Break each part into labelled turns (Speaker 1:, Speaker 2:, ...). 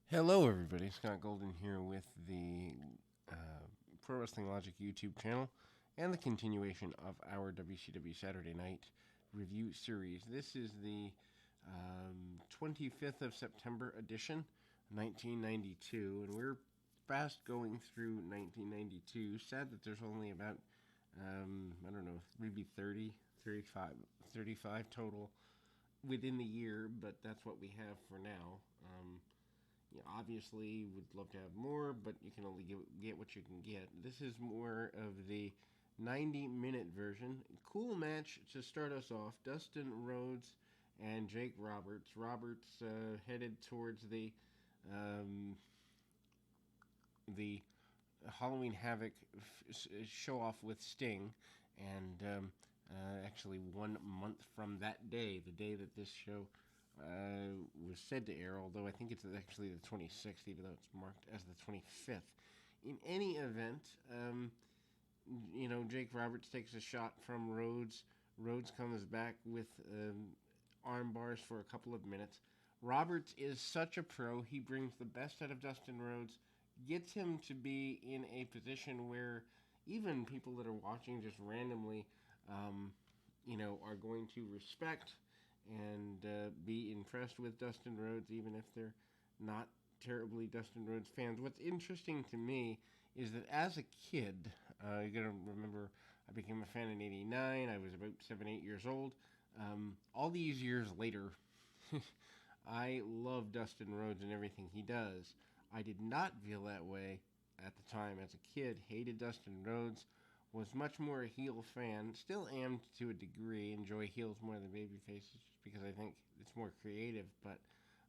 Speaker 1: Hello, everybody. Scott Golden here with the Pro Wrestling Logic YouTube channel and the continuation of our WCW Saturday Night Review series. This is the 25th of September edition, 1992, and we're fast going through 1992. Sad that there's only about, I don't know, maybe 30, 35 total within the year, but that's what we have for now. Obviously, would love to have more, but you can only get what you can get. This is more of the 90-minute version. Cool match to start us off. Dustin Rhodes and Jake Roberts. Roberts headed towards the Halloween Havoc show off with Sting, and actually 1 month from that day, the day that this show was said to air, although I think it's actually the 26th, even though it's marked as the 25th. In any event, Jake Roberts takes a shot from Rhodes. Rhodes comes back with arm bars for a couple of minutes. Roberts is such a pro. He brings the best out of Dustin Rhodes, gets him to be in a position where even people that are watching just randomly, are going to respect and be impressed with Dustin Rhodes, even if they're not terribly Dustin Rhodes fans. What's interesting to me is that as a kid, you got to remember, I became a fan in '89. I was about 7, 8 years old. All these years later, I love Dustin Rhodes and everything he does. I did not feel that way at the time as a kid. Hated Dustin Rhodes. Was much more a heel fan. Still am to a degree. Enjoy heels more than baby faces just because I think it's more creative. But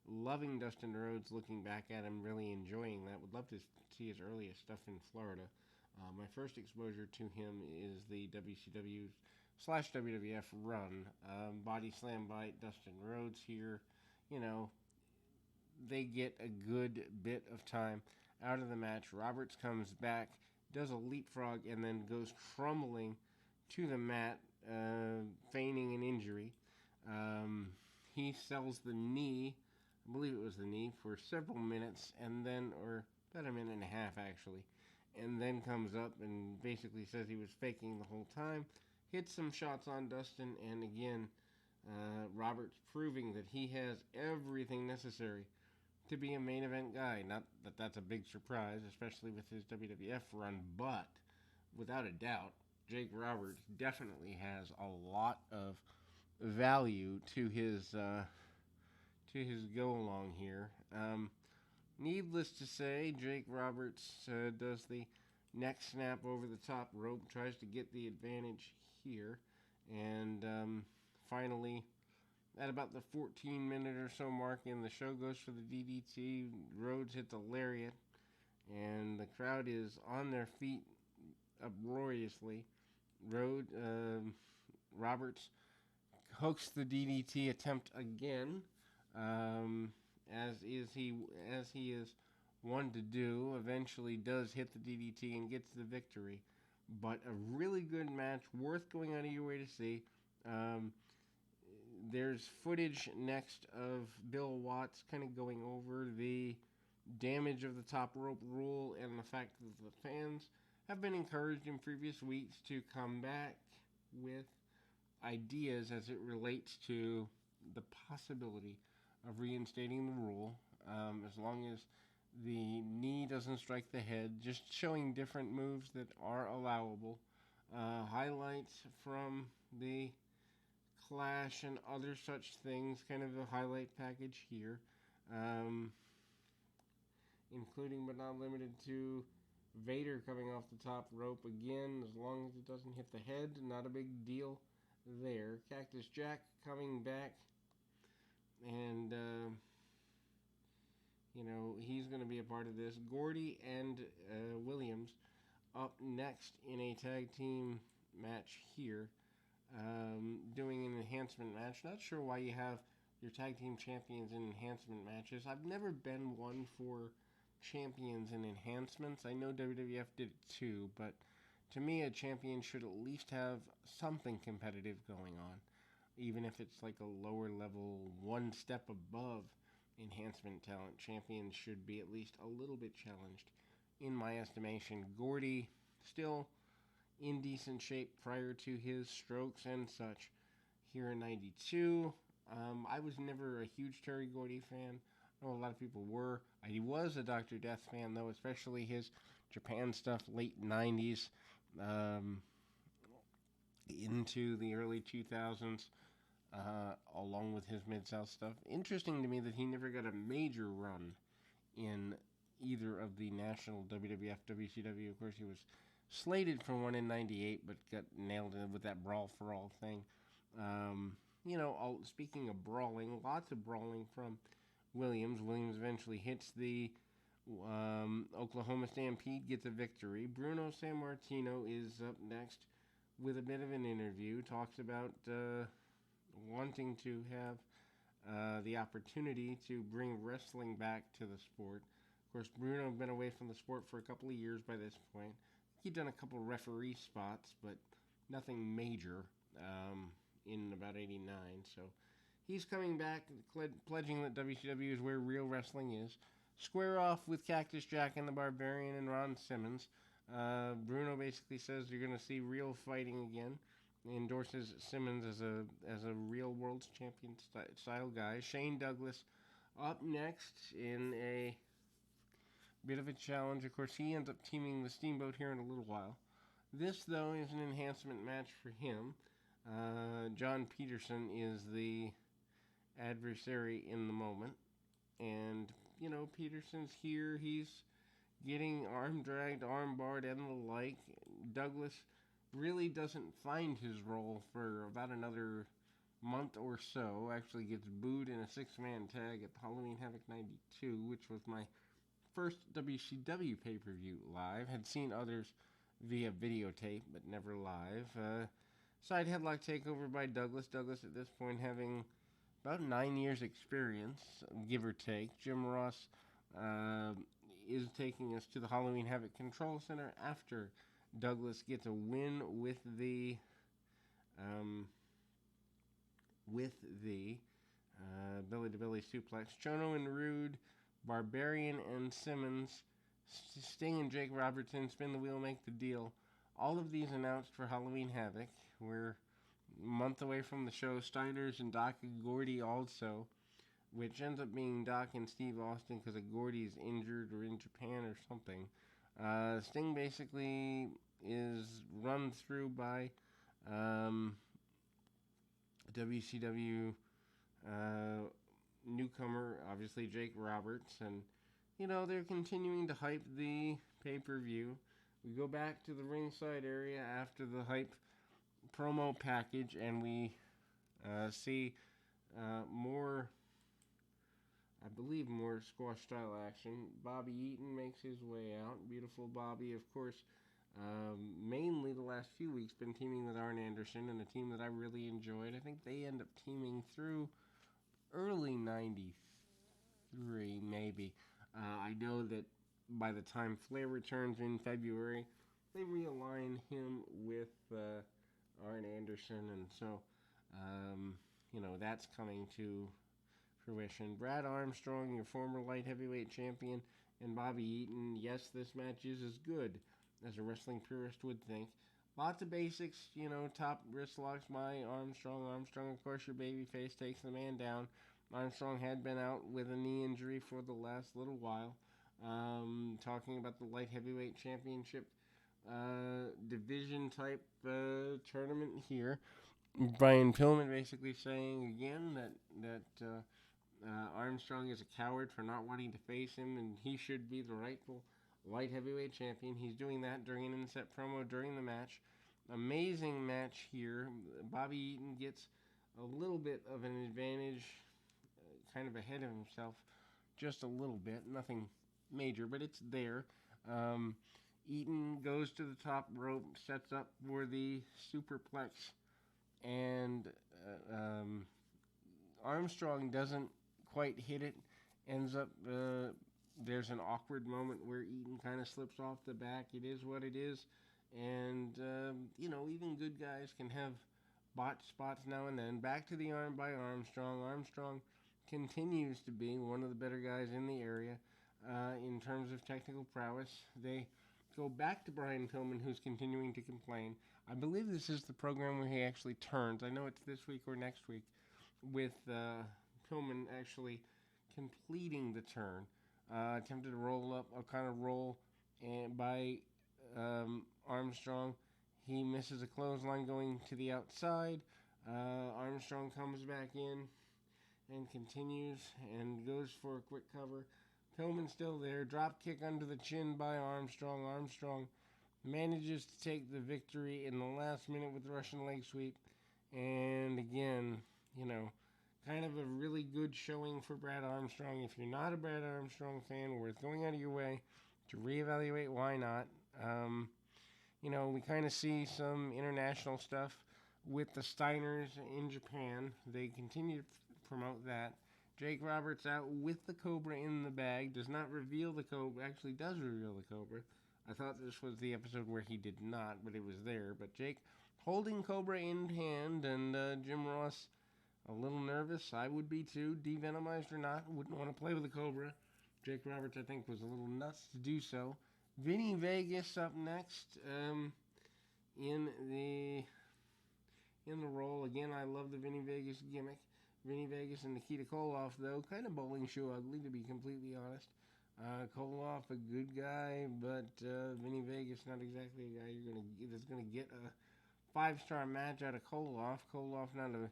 Speaker 1: loving Dustin Rhodes, looking back at him, really enjoying that. Would love to see his earliest stuff in Florida. My first exposure to him is the WCW / WWF run. Body slam bite, Dustin Rhodes here. You know, they get a good bit of time out of the match. Roberts comes back, does a leapfrog, and then goes crumbling to the mat, feigning an injury. He sells the knee, I believe it was the knee, for several minutes, and then, or about a minute and a half actually, and then comes up and basically says he was faking the whole time. Hits some shots on Dustin, and again, Roberts proving that he has everything necessary to be a main event guy. Not that that's a big surprise, especially with his WWF run, but without a doubt, Jake Roberts definitely has a lot of value to his go along here. Needless to say, Jake Roberts does the neck snap over the top rope, tries to get the advantage here, and finally, at about the 14-minute or so mark in the show, goes for the DDT. Rhodes hits a lariat, and the crowd is on their feet uproariously. Roberts hooks the DDT attempt again, as he is one to do. Eventually, does hit the DDT and gets the victory. But a really good match, worth going out of your way to see. There's footage next of Bill Watts kind of going over the damage of the top rope rule and the fact that the fans have been encouraged in previous weeks to come back with ideas as it relates to the possibility of reinstating the rule, as long as the knee doesn't strike the head, just showing different moves that are allowable. Highlights from the Clash and other such things, kind of a highlight package here, including but not limited to Vader coming off the top rope again, as long as it doesn't hit the head, not a big deal there. Cactus Jack coming back, and he's going to be a part of this. Gordy and Williams up next in a tag team match here, doing an enhancement match. Not sure why you have your tag team champions in enhancement matches. I've never been one for champions and enhancements. I know WWF did it too, but to me, a champion should at least have something competitive going on, even if it's like a lower level, one step above enhancement talent. Champions should be at least a little bit challenged, in my estimation. Gordy, still in decent shape prior to his strokes and such here in 92. I was never a huge Terry Gordy fan. I know a lot of people were. I was a Dr. Death fan, though, especially his Japan stuff, late 90s into the early 2000s, along with his Mid-South stuff. Interesting to me that he never got a major run in either of the national WWF, WCW. Of course, he was slated for one in 98, but got nailed in with that Brawl for All thing. Speaking of brawling, lots of brawling from Williams. Williams eventually hits the Oklahoma Stampede, gets a victory. Bruno San Martino is up next with a bit of an interview, talks about wanting to have the opportunity to bring wrestling back to the sport. Of course, Bruno had been away from the sport for a couple of years by this point. He'd done a couple referee spots, but nothing major in about 89. So he's coming back, pledging that WCW is where real wrestling is. Square off with Cactus Jack and the Barbarian and Ron Simmons. Bruno basically says you're going to see real fighting again. He endorses Simmons as a real world champion style guy. Shane Douglas up next in a bit of a challenge. Of course, he ends up teaming the Steamboat here in a little while. This, though, is an enhancement match for him. John Peterson is the adversary in the moment. And, Peterson's here. He's getting arm dragged, arm barred, and the like. Douglas really doesn't find his role for about another month or so. Actually gets booed in a six-man tag at Halloween Havoc 92, which was my first WCW pay-per-view live. Had seen others via videotape, but never live. Side headlock takeover by Douglas. Douglas at this point having about 9 years experience, give or take. Jim Ross is taking us to the Halloween Havoc Control Center after Douglas gets a win with the belly-to-belly suplex. Chono and Rude, Barbarian and Simmons, Sting and Jake Robertson, spin the wheel, make the deal. All of these announced for Halloween Havoc. We're a month away from the show. Steiners and Doc and Gordy also, which ends up being Doc and Steve Austin because Gordy's injured or in Japan or something. Sting basically is run through by WCW newcomer, obviously Jake Roberts, and they're continuing to hype the pay-per-view. We go back to the ringside area after the hype promo package, and we see more squash-style action. Bobby Eaton makes his way out. Beautiful Bobby, of course, mainly the last few weeks been teaming with Arn Anderson and a team that I really enjoyed. I think they end up teaming through early 93, maybe. I know that by the time Flair returns in February, they realign him with Arn Anderson, and so, that's coming to fruition. Brad Armstrong, your former light heavyweight champion, and Bobby Eaton. Yes, this match is as good as a wrestling purist would think. Lots of basics, top wrist locks by Armstrong. Armstrong, of course, your babyface, takes the man down. Armstrong had been out with a knee injury for the last little while. Talking about the light heavyweight championship division type tournament here. Brian Pillman basically saying again that Armstrong is a coward for not wanting to face him, and he should be the rightful light heavyweight champion. He's doing that during an inset promo during the match. Amazing match here. Bobby Eaton gets a little bit of an advantage, kind of ahead of himself, just a little bit. Nothing major, but it's there. Eaton goes to the top rope, sets up for the superplex, and Armstrong doesn't quite hit it. Ends up, there's an awkward moment where Eaton kind of slips off the back. It is what it is. And, even good guys can have botched spots now and then. Back to the arm by Armstrong. Armstrong continues to be one of the better guys in the area in terms of technical prowess. They go back to Brian Pillman, who's continuing to complain. I believe this is the program where he actually turns. I know it's this week or next week, with Pillman actually completing the turn. Attempted to roll up, a kind of roll and by Armstrong. He misses a clothesline going to the outside. Armstrong comes back in and continues and goes for a quick cover. Pillman still there. Drop kick under the chin by Armstrong. Armstrong manages to take the victory in the last minute with the Russian leg sweep. And again, kind of a really good showing for Brad Armstrong. If you're not a Brad Armstrong fan, worth going out of your way to reevaluate why not. We kind of see some international stuff with the Steiners in Japan. They continue to promote that. Jake Roberts out with the Cobra in the bag. Does not reveal the Cobra. Actually does reveal the Cobra. I thought this was the episode where he did not, but it was there. But Jake holding Cobra in hand, and Jim Ross a little nervous. I would be too, devenomized or not. Wouldn't want to play with a Cobra. Jake Roberts, I think, was a little nuts to do so. Vinny Vegas up next in the role. Again, I love the Vinny Vegas gimmick. Vinny Vegas and Nikita Koloff, though, kind of bowling shoe ugly, to be completely honest. Koloff, a good guy, but Vinny Vegas, not exactly a guy that's going to get a 5-star match out of Koloff. Koloff, not a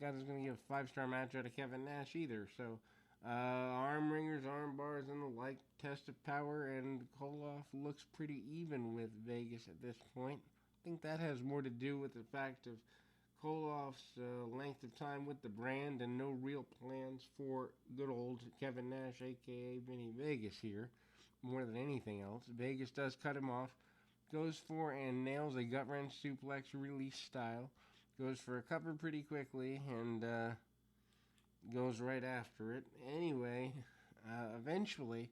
Speaker 1: guy that's going to get a 5-star match out of Kevin Nash either. So, arm ringers, arm bars, and the like, test of power, and Koloff looks pretty even with Vegas at this point. I think that has more to do with the fact of Koloff's length of time with the brand and no real plans for good old Kevin Nash, a.k.a. Vinny Vegas here, more than anything else. Vegas does cut him off, goes for and nails a gut wrench suplex release style, goes for a cover pretty quickly, and goes right after it. Anyway, eventually,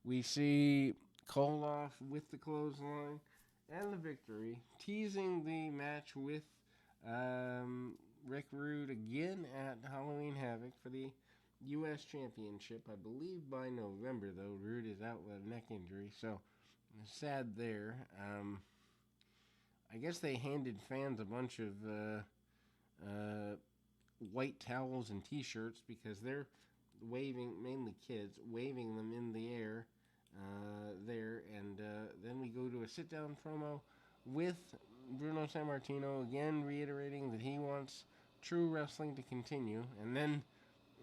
Speaker 1: we see Koloff with the clothesline and the victory, teasing the match with Rick Rude again at Halloween Havoc for the U.S. Championship. I believe by November, though. Rude is out with a neck injury, so sad there. I guess they handed fans a bunch of white towels and t-shirts because they're waving, mainly kids, waving them in the air there. And then we go to a sit-down promo with Bruno San Martino, again reiterating that he wants true wrestling to continue. And then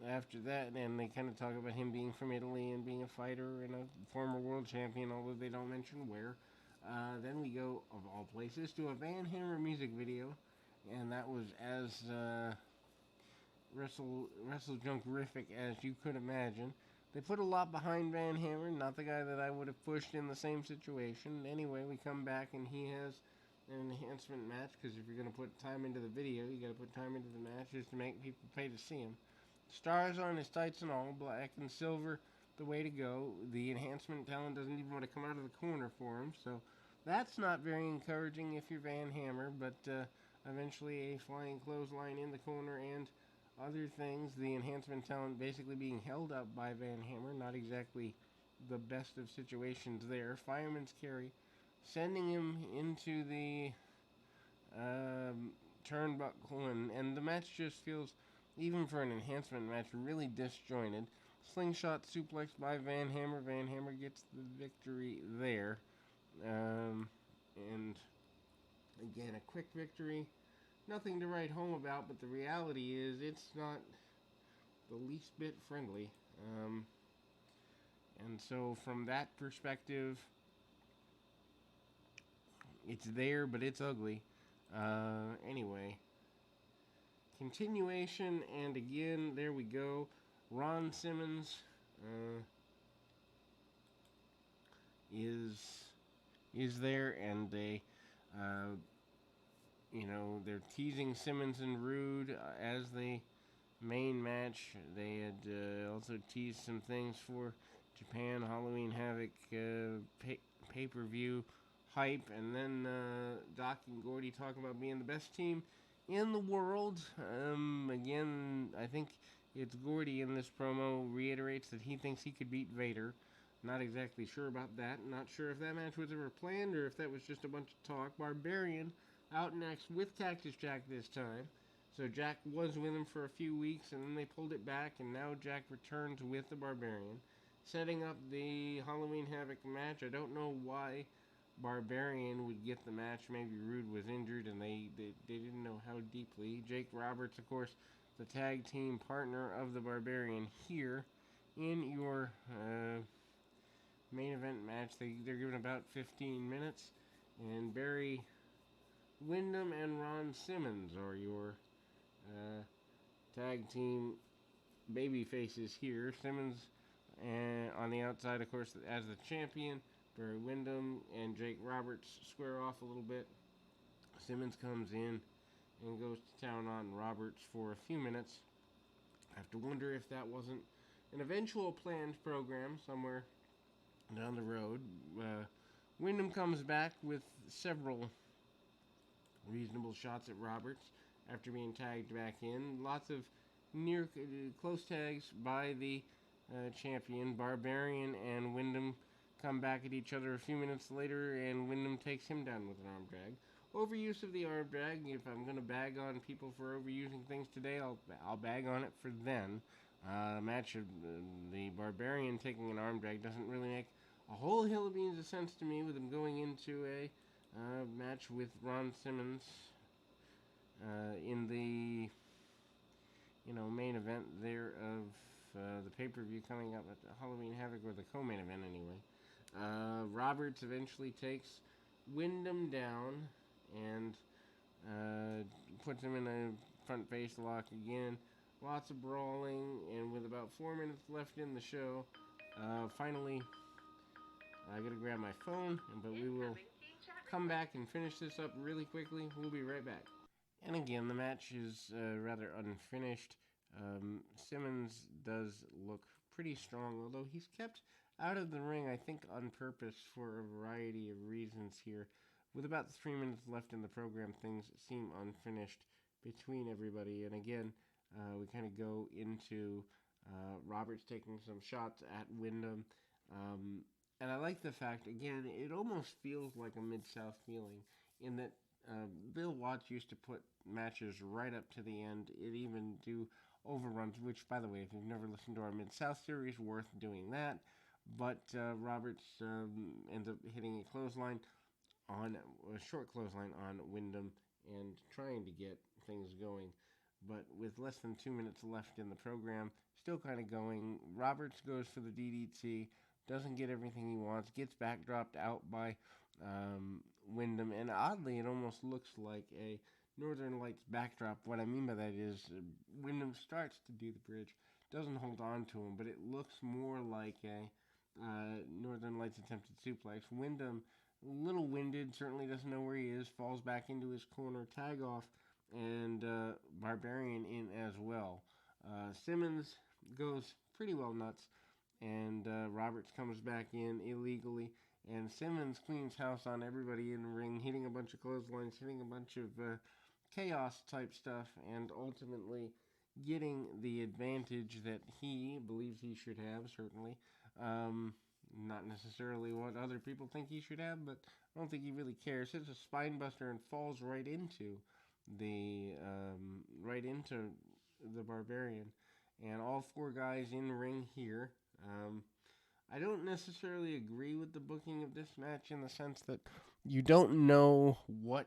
Speaker 1: after that, and they kind of talk about him being from Italy and being a fighter and a former world champion, although they don't mention where. Then we go, of all places, to a Van Hammer music video, and that was as Wrestle Junkrific as you could imagine. They put a lot behind Van Hammer, not the guy that I would have pushed in the same situation. Anyway, we come back and he has an enhancement match, because if you're going to put time into the video, you got to put time into the match just to make people pay to see him. Stars on his tights and all, black and silver, the way to go. The enhancement talent doesn't even want to come out of the corner for him, so that's not very encouraging if you're Van Hammer, but eventually a flying clothesline in the corner and other things. The enhancement talent basically being held up by Van Hammer, not exactly the best of situations there. Fireman's carry, sending him into the turnbuckle, and the match just feels, even for an enhancement match, really disjointed. Slingshot suplex by Van Hammer. Van Hammer gets the victory there. And again, a quick victory. Nothing to write home about, but the reality is it's not the least bit friendly. And so from that perspective, it's there, but it's ugly. Anyway, continuation, and again, there we go. Ron Simmons is there, and they, they're teasing Simmons and Rude as the main match. They had also teased some things for Japan Halloween Havoc pay-per-view hype, and then Doc and Gordy talking about being the best team in the world. Again, I think It's Gordy in this promo reiterates that he thinks he could beat Vader. Not exactly sure about that. Not sure if that match was ever planned or if that was just a bunch of talk. Barbarian out next with Cactus Jack this time. So Jack was with him for a few weeks and then they pulled it back and now Jack returns with the Barbarian. Setting up the Halloween Havoc match. I don't know why Barbarian would get the match. Maybe Rude was injured and they didn't know how deeply. Jake Roberts, of course, the tag team partner of the Barbarian here in your main event match. They're given about 15 minutes. And Barry Windham and Ron Simmons are your tag team baby faces here. Simmons on the outside, of course, as the champion. Barry Windham and Jake Roberts square off a little bit. Simmons comes in and goes to town on Roberts for a few minutes. I have to wonder if that wasn't an eventual planned program somewhere down the road. Windham comes back with several reasonable shots at Roberts after being tagged back in. Lots of near close tags by the champion. Barbarian and Windham come back at each other a few minutes later, and Windham takes him down with an arm drag. Overuse of the arm drag. If I'm going to bag on people for overusing things today, I'll bag on it for then. Match of the Barbarian taking an arm drag doesn't really make a whole hill of beans of sense to me, with him going into a match with Ron Simmons in the main event there of the pay-per-view coming up at Halloween Havoc, or the co-main event anyway. Roberts eventually takes Windham down and puts him in a front face lock again. Lots of brawling, and with about 4 minutes left in the show, finally, I gotta grab my phone, but we will come back and finish this up really quickly. We'll be right back. And again, the match is rather unfinished. Simmons does look pretty strong, although he's kept out of the ring, I think, on purpose for a variety of reasons here. With about 3 minutes left in the program, things seem unfinished between everybody. And again, we kind of go into Roberts taking some shots at Windham. And I like the fact, again, it almost feels like a Mid-South feeling in that Bill Watts used to put matches right up to the end. It even do overruns, which, by the way, if you've never listened to our Mid-South series, worth doing that. But Roberts ends up hitting a clothesline a short clothesline on Windham and trying to get things going. But with less than 2 minutes left in the program, still kind of going, Roberts goes for the DDT, doesn't get everything he wants, gets backdropped out by Windham, and oddly, it almost looks like a Northern Lights backdrop. What I mean by that is Windham starts to do the bridge, doesn't hold on to him, but it looks more like a Northern Lights attempted suplex. Windham, a little winded, certainly doesn't know where he is, falls back into his corner, tag off, and Barbarian in as well. Simmons goes pretty well nuts, and Roberts comes back in illegally, and Simmons cleans house on everybody in the ring, hitting a bunch of clotheslines, hitting a bunch of chaos type stuff, and ultimately getting the advantage that he believes he should have, certainly. Not necessarily what other people think he should have, but I don't think he really cares. Hits a spine buster and falls right into the Barbarian, and all four guys in the ring here. I don't necessarily agree with the booking of this match in the sense that you don't know what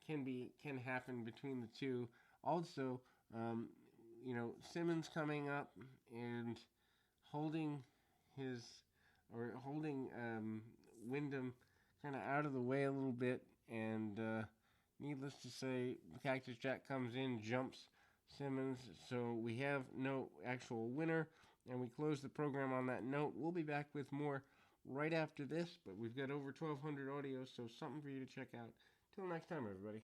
Speaker 1: can happen between the two. Also, Simmons coming up and holding Windham kind of out of the way a little bit, and needless to say, Cactus Jack comes in, jumps Simmons, so we have no actual winner, and we close the program on that note. We'll be back with more right after this, but we've got over 1,200 audios, so something for you to check out. Till next time, everybody.